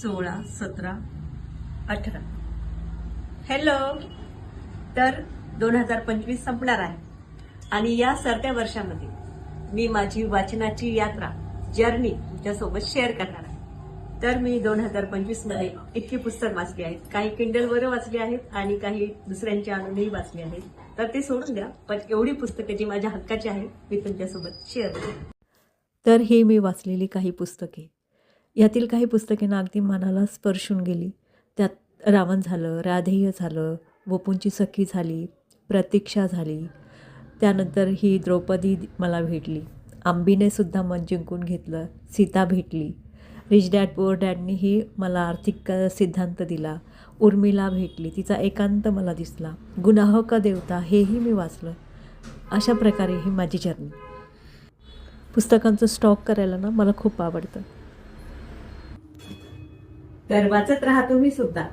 16, 17, 18. Hello. तर 2025 संपणार आहे आणि या सरत्या वर्षामध्ये मी माझी वाचनाची यात्रा जर्नी तुमच्यासोबत शेअर करणार आहे. तर मी 2025 मध्ये इतकी पुस्तक वाचली आहेत. काही किंडलवर वाचली आहेत आणि काही दुसऱ्यांच्या आणूनही वाचली आहेत. तर ते सोडून द्या, पण एवढी पुस्तकं जी माझ्या हक्काची आहेत मी तुमच्यासोबत शेअर करते. तर ही मी वाचलेली काही पुस्तके. यातील काही पुस्तके ना अगदी मनाला स्पर्शून गेली. त्यात रावण झालं, राधेय झालं, वपूंची सखी झाली, प्रतीक्षा झाली. त्यानंतर ही द्रौपदी मला भेटली. आंबीने सुद्धा मन जिंकून घेतलं. सीता भेटली. रिच डॅड पुअर डॅडनीही मला आर्थिक सिद्धांत दिला. उर्मिला भेटली, तिचा एकांत मला दिसला. गुनाह का देवता हेही मी वाचलं. अशा प्रकारे ही माझी जर्नी. पुस्तकांचं स्टॉक करायला ना मला खूप आवडतं. तर वाचत राहा तुम्ही सुद्धा.